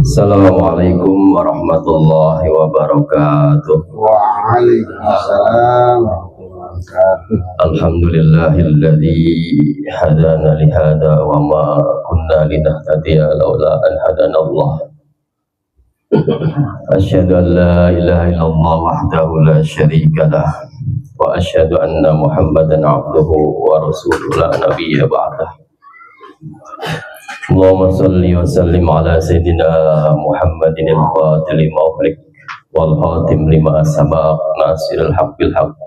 Assalamualaikum warahmatullahi wabarakatuh. Waalaikumsalam warahmatullahi wabarakatuh. Alhamdulillahilladzi hadana li hada wa ma kunna linahtadiya laula an hadanallah. Asyhadu an la ilaha illallah wahdahu la syarika lah wa asyhadu anna Muhammadan abduhu wa rasuluhu la nabiyya ba'dah. Allahumma salli wa sallim ala sayyidina Muhammadin al-Fatih lima ughliq wal khatim lima sabaq nasiril haqq bil haqq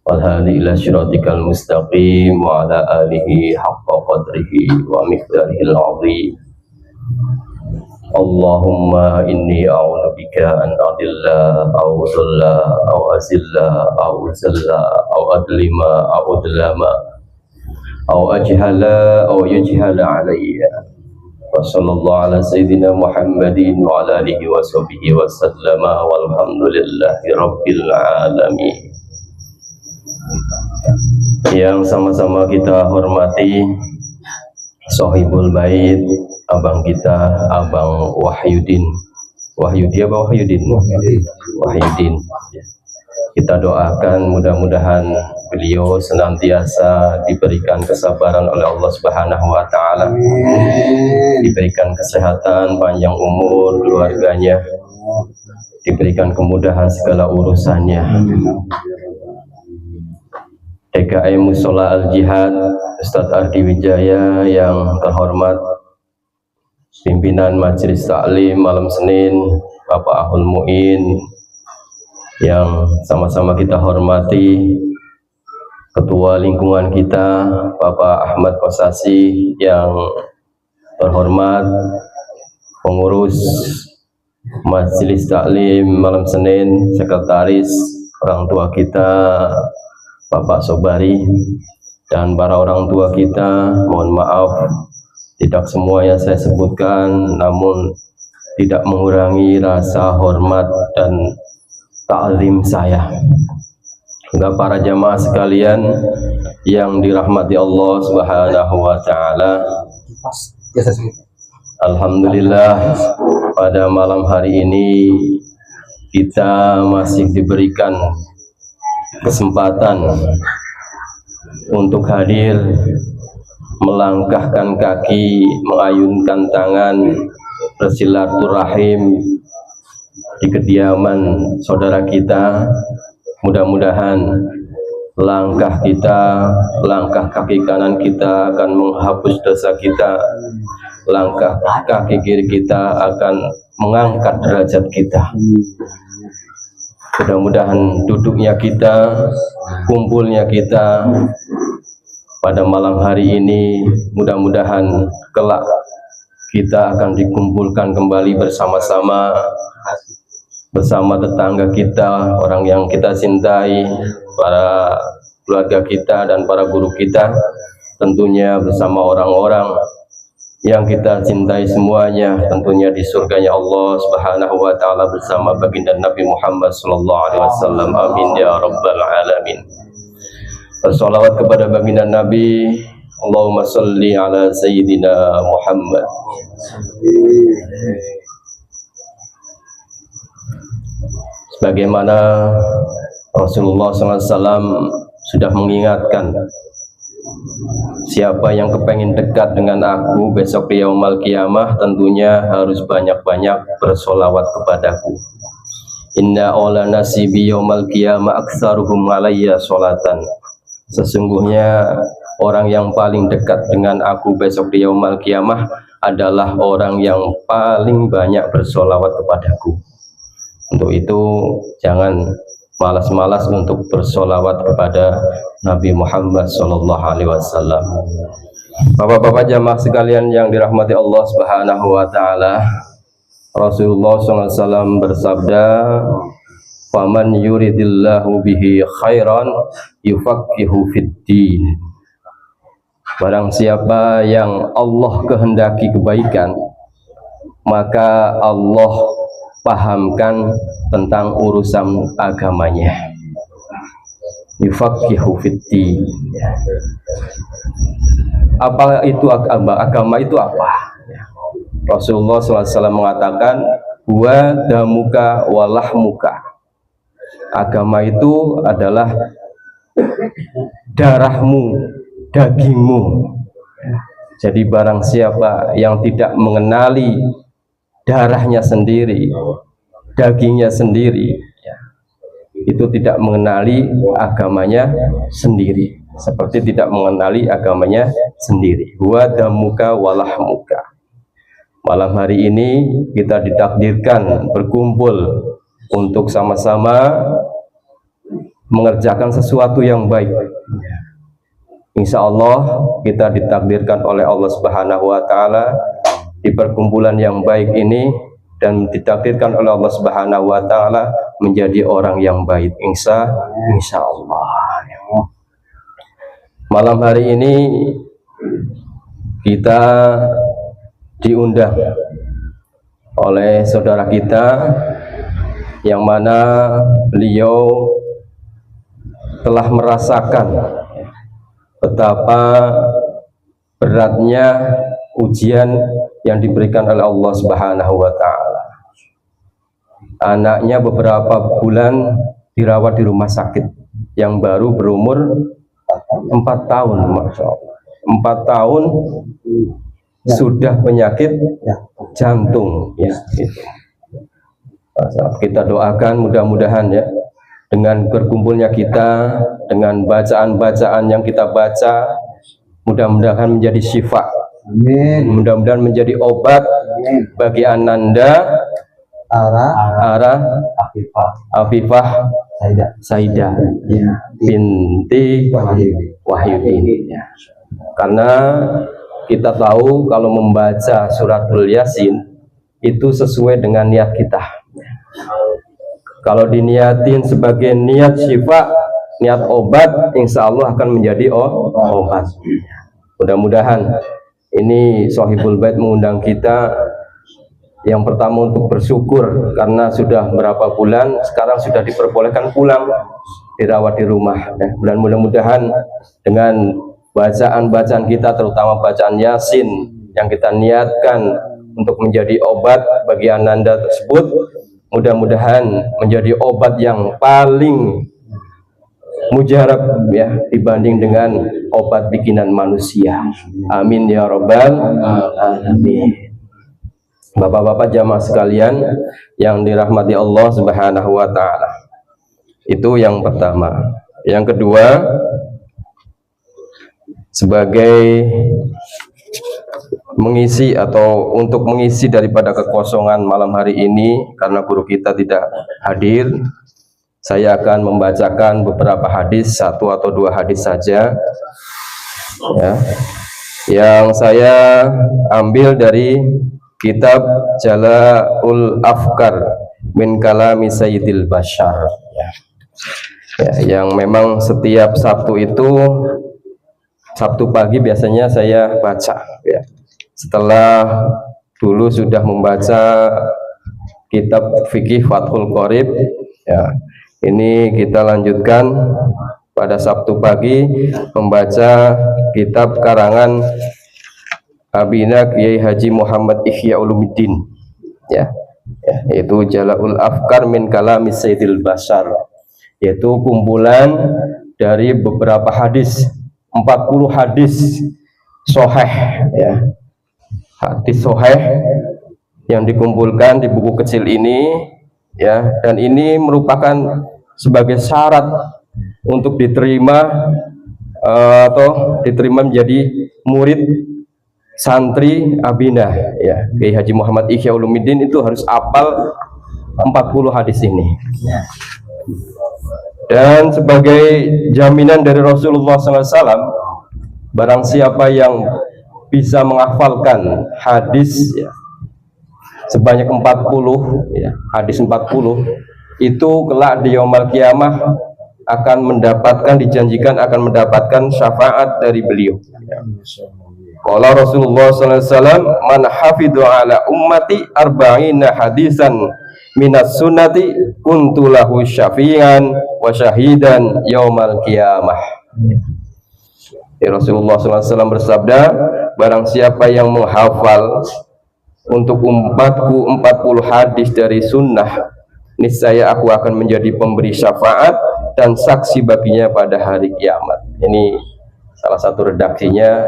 wal hadi ila siratikal mustaqim wa ala alihi haqqa qadrihi wa miqdarihil azim. Allahumma inni a'udzubika an adilla aw udalla aw azilla aw uzalla aw adlima aw udlama أو أجهل أو يجهل علي وصلى الله على سيدنا محمد وعلى آله وصحبه وسلم والحمد لله رب العالمين. Yang sama-sama kita hormati Sohibul Bait, abang kita, Abang Wahyudin. Wahyudi apa Wahyudin? Wahyudin. Kita doakan mudah-mudahan beliau senantiasa diberikan kesabaran oleh Allah Subhanahu wa taala. Diberikan kesehatan, panjang umur keluarganya. Diberikan kemudahan segala urusannya. DKM Musola Al-Jihad Ustadz Ardi Wijaya yang terhormat, pimpinan Majelis Taklim malam Senin Bapak Ahul Muin, yang sama-sama kita hormati Ketua Lingkungan kita Bapak Ahmad Kosasi, yang terhormat pengurus Majelis Taklim malam Senin, sekretaris, orang tua kita Bapak Sobari, dan para orang tua kita, mohon maaf tidak semua yang saya sebutkan, namun tidak mengurangi rasa hormat dan ta'zim saya. Juga para jamaah sekalian yang dirahmati Allah Subhanahu wa taala. Alhamdulillah, pada malam hari ini kita masih diberikan kesempatan untuk hadir, melangkahkan kaki, mengayunkan tangan, bersilaturahim di kediaman saudara kita. Mudah-mudahan langkah kita, langkah kaki kanan kita akan menghapus dosa kita, langkah kaki kiri kita akan mengangkat derajat kita. Mudah-mudahan duduknya kita, kumpulnya kita pada malam hari ini, mudah-mudahan kelak kita akan dikumpulkan kembali bersama-sama bersama tetangga kita, orang yang kita cintai, para keluarga kita dan para guru kita, tentunya bersama orang-orang yang kita cintai semuanya, tentunya di surganya Allah Subhanahu wa taala bersama baginda Nabi Muhammad sallallahu alaihi wasallam. Amin ya rabbal alamin. Bersolawat kepada baginda Nabi. Allahumma salli ala sayyidina Muhammad. Sebagaimana Rasulullah SAW sudah mengingatkan, siapa yang kepengen dekat dengan aku besok di yaumul qiyamah, tentunya harus banyak-banyak bersolawat kepadaku. Inna awla nasibi yaumul qiyamah aktsaruhum alayya sholatan. Sesungguhnya orang yang paling dekat dengan aku besok di yaumul qiyamah adalah orang yang paling banyak bersolawat kepadaku. Untuk itu jangan malas-malas untuk bersolawat kepada Nabi Muhammad SAW. Bapak-bapak jamaah sekalian yang dirahmati Allah Subhanahu wa taala, Rasulullah SAW bersabda, "Faman yuridillahu bihi khairan yufaqihu fiddin." Barang siapa yang Allah kehendaki kebaikan, maka Allah pahamkan tentang urusan agamanya. Yufaqihu fiddin. Apa itu agama? Agama itu apa? Rasulullah SAW mengatakan, wa damuka walahmuka. Agama itu adalah darahmu, dagingmu. Jadi barang siapa yang tidak mengenali darahnya sendiri, dagingnya sendiri, itu tidak mengenali agamanya sendiri, seperti tidak mengenali agamanya sendiri. Wa damuka walahmuka. Malam hari ini kita ditakdirkan berkumpul untuk sama-sama mengerjakan sesuatu yang baik. Insya Allah kita ditakdirkan oleh Allah Subhanahu wa Ta'ala di perkumpulan yang baik ini, dan ditakdirkan oleh Allah Subhanahu wa Ta'ala menjadi orang yang baik. Insya Allah. Malam hari ini kita diundang oleh saudara kita yang mana beliau telah merasakan betapa beratnya ujian yang diberikan oleh Allah Subhanahu wa Ta'ala. Anaknya beberapa bulan dirawat di rumah sakit, yang baru berumur 4 tahun, Masya Allah. 4 tahun sudah penyakit jantung, ya. Kita doakan mudah-mudahan ya, dengan berkumpulnya kita, dengan bacaan-bacaan yang kita baca, mudah-mudahan menjadi syifa. Amin. Mudah-mudahan menjadi obat bagi Ananda Ara Afifah Saida binti Wahyudin. Karena kita tahu kalau membaca suratul Yasin itu sesuai dengan niat kita. Kalau diniatin sebagai niat syifa, niat obat, insya Allah akan menjadi obat. Mudah-mudahan ini Sohibul Bait mengundang kita yang pertama untuk bersyukur karena sudah berapa bulan sekarang sudah diperbolehkan pulang, dirawat di rumah. Dan mudah-mudahan dengan bacaan-bacaan kita, terutama bacaan Yasin yang kita niatkan untuk menjadi obat bagi Ananda tersebut, mudah-mudahan menjadi obat yang paling mujarab ya dibanding dengan obat bikinan manusia. Amin ya rabbal alamin. Bapak-bapak jamaah sekalian yang dirahmati Allah Subhanahu wa Ta'ala, itu yang pertama. Yang kedua, sebagai mengisi atau untuk mengisi daripada kekosongan malam hari ini karena guru kita tidak hadir, saya akan membacakan beberapa hadis, 1 atau 2 hadis saja ya, yang saya ambil dari kitab Jala'ul Afkar min Kalami Sayyidil Bashar ya, yang memang setiap Sabtu itu, Sabtu pagi biasanya saya baca ya. Setelah dulu sudah membaca kitab fikih Fathul Qorib ya, ini kita lanjutkan pada Sabtu pagi membaca kitab karangan Abina Kiai Haji Muhammad Ihya Ulumuddin ya, yaitu Jala'ul Afkar min Kalami Sayyidil Bashar, yaitu kumpulan dari beberapa hadis, 40 hadis sahih ya, hadis sahih yang dikumpulkan di buku kecil ini ya, dan ini merupakan sebagai syarat untuk diterima atau diterima menjadi murid santri Abinah ya, Kiai Haji Muhammad Ihya Ulumuddin itu harus hafal 40 hadis ini. Dan sebagai jaminan dari Rasulullah SAW, barang siapa yang bisa menghafalkan hadis ya, sebanyak 40 ya, hadis 40 itu kelak di yaumul qiyamah akan mendapatkan, dijanjikan akan mendapatkan syafaat dari beliau ya. Qala Rasulullah sallallahu alaihi wasallam, man hafidhu ala ummati arba'ina hadisan minas sunnati kuntu lahu syafi'an wa syahidan yaumal qiyamah. Ya, Rasulullah sallallahu alaihi wasallam bersabda, barang siapa yang menghafal untuk umatku 40 hadis dari sunnah, niscaya aku akan menjadi pemberi syafaat dan saksi baginya pada hari kiamat. Ini salah satu redaksinya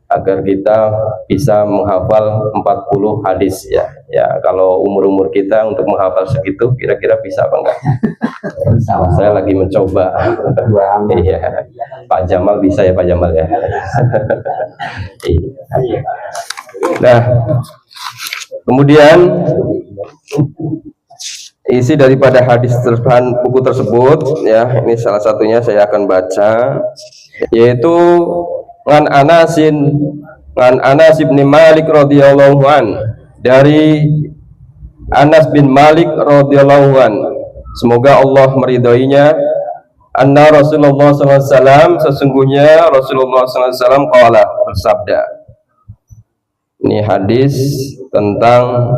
agar kita bisa menghafal 40 hadis ya. Ya, kalau umur-umur kita untuk menghafal segitu kira-kira bisa apa enggak? Saya lagi mencoba. Iya. Pak Jamal bisa ya, Pak Jamal ya. Nah, kemudian isi daripada hadis buku tersebut ya, ini salah satunya saya akan baca, yaitu ngan Anas bin Malik radhiyallahu an, dari Anas bin Malik radhiyallahu an, semoga Allah meridhoinya, anna Rasulullah SAW, sesungguhnya Rasulullah SAW qala, bersabda. Ini hadis tentang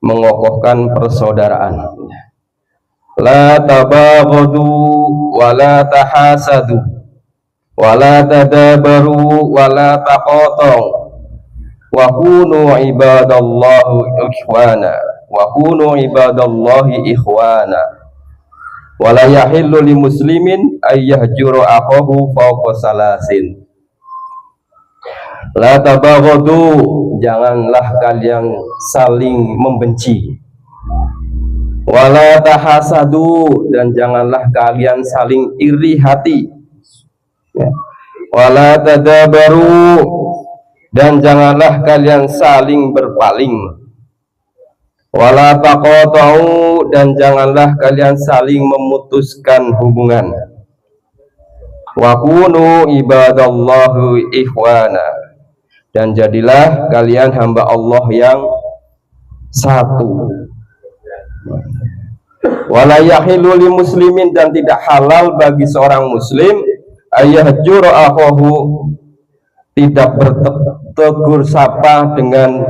mengokohkan persaudaraan. La tabaghadu wa la tahasadu wa la tadabaru wa la taqatu wa kunu ibadallahi ikhwana wa la yahillu li muslimin ay yahjura akhahu fawqa salasin. La tabaghadu, janganlah kalian saling membenci. Wala tahasadu, dan janganlah kalian saling iri hati. Wala tadabaru, dan janganlah kalian saling berpaling. Wala taqatu, dan janganlah kalian saling memutuskan hubungan. Wa kunu ibadallahi ikhwana, dan jadilah kalian hamba Allah yang satu. Wala yahillu li muslimin, dan tidak halal bagi seorang muslim ayyahjura akhahu, tidak bertegur sapa dengan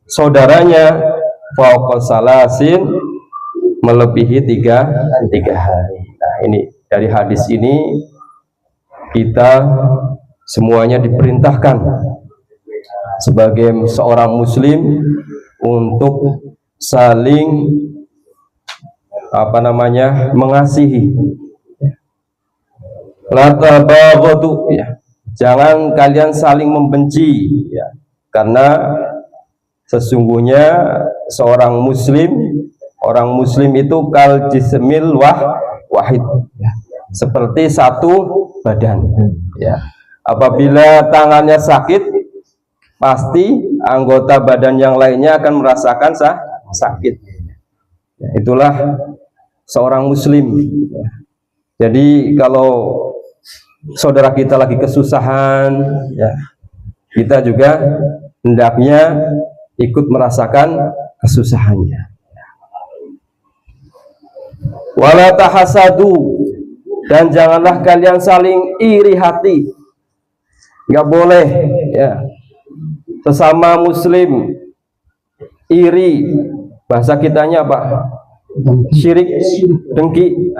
saudaranya fawqa salasin, melebihi tiga hari. Nah, ini dari hadis ini kita semuanya diperintahkan sebagai seorang muslim untuk saling mengasihi. La tabaghadu, ya, jangan kalian saling membenci ya, karena sesungguhnya orang muslim itu kal jismil wahid ya, seperti satu badan ya. Apabila tangannya sakit, pasti anggota badan yang lainnya akan merasakan sakit. Ya, itulah seorang muslim. Ya. Jadi kalau saudara kita lagi kesusahan, ya, kita juga hendaknya ikut merasakan kesusahannya. Wala tahasadu, dan janganlah kalian saling iri hati. Nggak boleh ya, sesama muslim iri, bahasa kitanya apa? Syirik, dengki.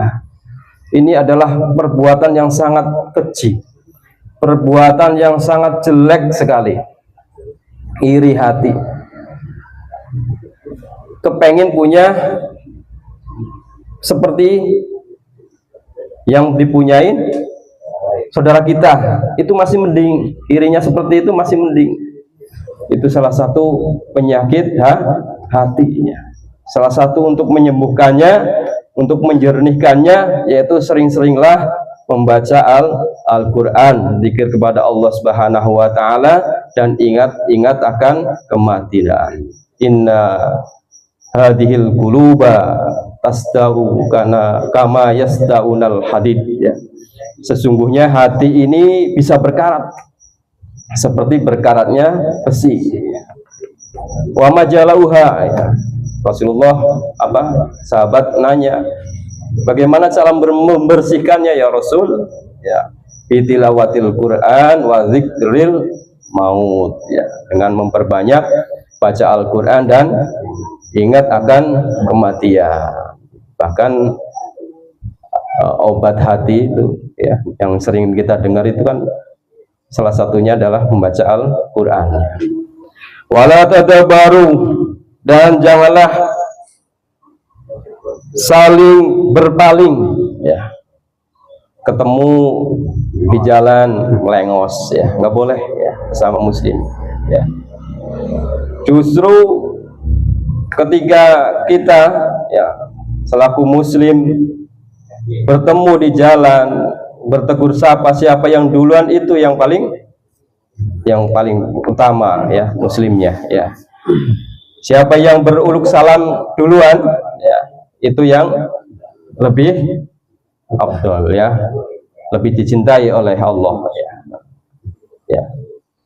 Ini adalah perbuatan yang sangat keji, perbuatan yang sangat jelek sekali. Iri hati, kepengen punya seperti yang dipunyain saudara kita, itu masih mending. Irinya seperti itu masih mending. Itu salah satu penyakit hatinya. Salah satu untuk menyembuhkannya, untuk menjernihkannya, yaitu sering-seringlah membaca Al-Quran, zikir kepada Allah Subhanahu wa Ta'ala, dan ingat akan kematian. Inna hadhil quluba tasda'u kama yasda'unal hadid ya. Sesungguhnya hati ini bisa berkarat seperti berkaratnya besi. Wa majalauha ya. Rasulullah sahabat nanya, bagaimana cara membersihkannya ya Rasul? Ya, bitilawatil Quran wa zikril maut ya, dengan memperbanyak baca Al-Quran dan ingat akan kematian. Bahkan obat hati itu ya, yang sering kita dengar itu kan salah satunya adalah membaca Al-Quran. Wala tadabaru, dan janganlah saling berpaling, ya. Ketemu di jalan melengos, ya, nggak boleh, ya, sama muslim, ya. Justru ketika kita, ya, selaku muslim bertemu di jalan, bertegur sapa siapa yang duluan, itu yang paling utama, ya, muslimnya, ya. Siapa yang beruluk salam duluan, ya, itu yang lebih afdal, ya, lebih dicintai oleh Allah, ya. Ya,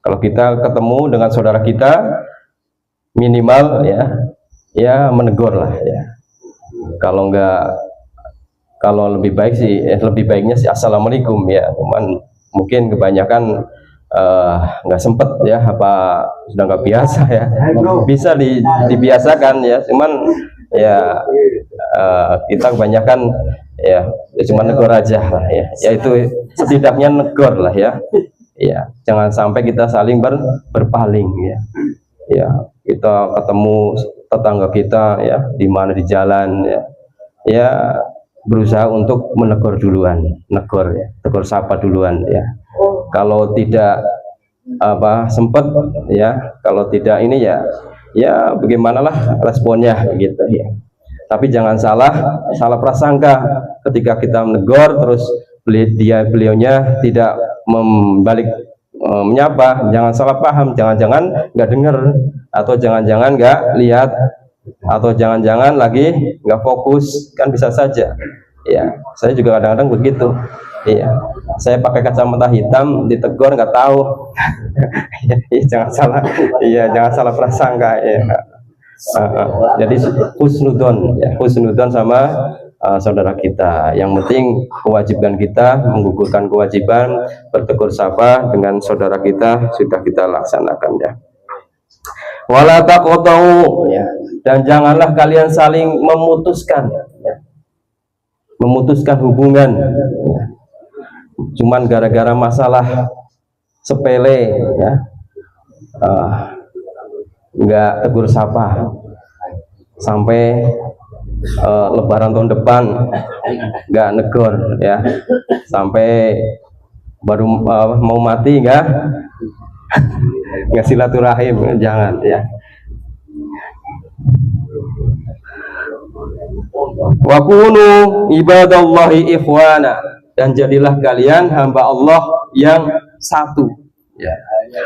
kalau kita ketemu dengan saudara kita, minimal, ya menegur lah, ya. Kalau enggak, kalau lebih baik sih, lebih baiknya sih assalamualaikum, ya. Cuman mungkin kebanyakan nggak sempet, ya, apa sudah nggak biasa, ya. Bisa dibiasakan, ya. Cuman ya kita kebanyakan, ya cuma negor aja lah, ya. Itu setidaknya negor lah, ya. Ya, jangan sampai kita saling berpaling, ya. Ya, kita ketemu tetangga kita, ya, di mana di jalan, ya. Ya, berusaha untuk menegur duluan, negor, ya, tegur sapa duluan, ya. Kalau tidak sempat, ya, kalau tidak ini, ya bagaimanalah responnya, gitu, ya. Tapi jangan salah prasangka ketika kita menegur, terus beliaunya tidak membalik menyapa. Jangan salah paham, jangan-jangan nggak dengar, atau jangan-jangan nggak lihat, atau jangan-jangan lagi nggak fokus, kan bisa saja, ya. Saya juga kadang-kadang begitu, iya. Saya pakai kacamata hitam, ditegur nggak tahu. Jangan salah prasangka, ya. Jadi husnudon, ya, husnudon sama saudara kita. Yang penting kewajiban kita, menggugurkan kewajiban bertegur sapa dengan saudara kita sudah kita laksanakan, ya. Wala taqta'u, ya, dan janganlah kalian saling memutuskan, ya, memutuskan hubungan, ya. Cuman gara-gara masalah sepele, ya, nggak tegur sapa sampai Lebaran tahun depan nggak negor, ya, sampai baru mau mati nggak silaturahim, jangan, ya. Wa kunu ibadallahi ikhwana, dan jadilah kalian hamba Allah yang satu, ya.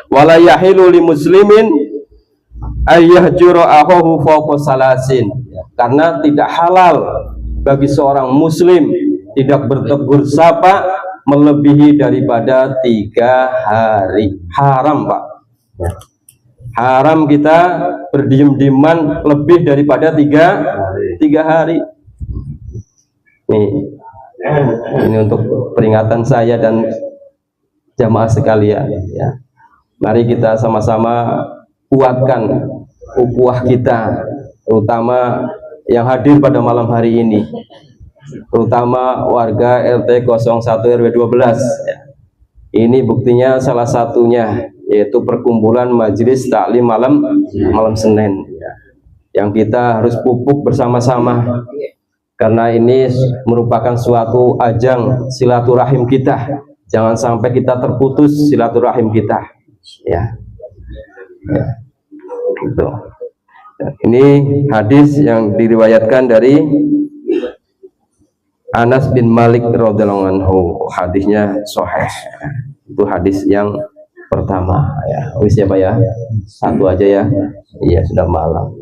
Wala yahilu li muslimin ayyahjura akhahu fawqa salasin, karena tidak halal bagi seorang muslim tidak bertegur sapa melebihi daripada 3 hari. Haram, Pak. Haram kita berdiam-diaman lebih daripada 3 hari. Ini untuk peringatan saya dan jamaah sekalian, ya. Mari kita sama-sama kuatkan ukhuwah kita, terutama yang hadir pada malam hari ini, terutama warga RT 01 RW 12, ya. Ini buktinya salah satunya yaitu perkumpulan majelis taklim malam Senin, ya, yang kita harus pupuk bersama-sama, karena ini merupakan suatu ajang silaturahim kita. Jangan sampai kita terputus silaturahim kita, ya. Gitu. Ini hadis yang diriwayatkan dari Anas bin Malik radhiyallahu anhu. Hadisnya sahih. Itu hadis yang pertama, ya. Wis ya, Pak, ya. Satu aja, ya. Iya, sudah malam.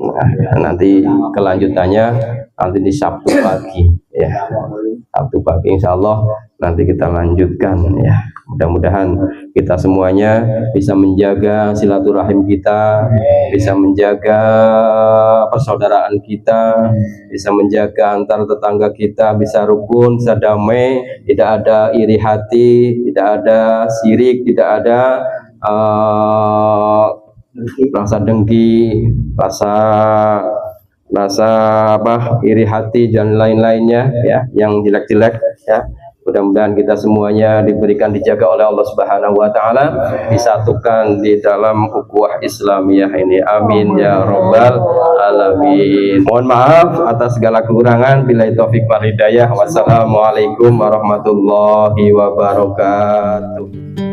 Nanti kelanjutannya nanti di Sabtu pagi, ya. Sabtu pagi insya Allah nanti kita lanjutkan, ya. Mudah-mudahan kita semuanya bisa menjaga silaturahim kita, bisa menjaga persaudaraan kita, bisa menjaga antar tetangga kita, bisa rukun, bisa damai, tidak ada iri hati, tidak ada syirik, tidak ada rasa dengki, rasa iri hati dan lain-lainnya, ya, yang jelek-jelek, ya. Mudah-mudahan kita semuanya diberikan dijaga oleh Allah Subhanahu wa taala, disatukan di dalam ukhuwah Islamiyah ini. Amin ya rabbal alamin. Mohon maaf atas segala kekurangan. Billahi taufik wal hidayah. Wassalamualaikum warahmatullahi wabarakatuh.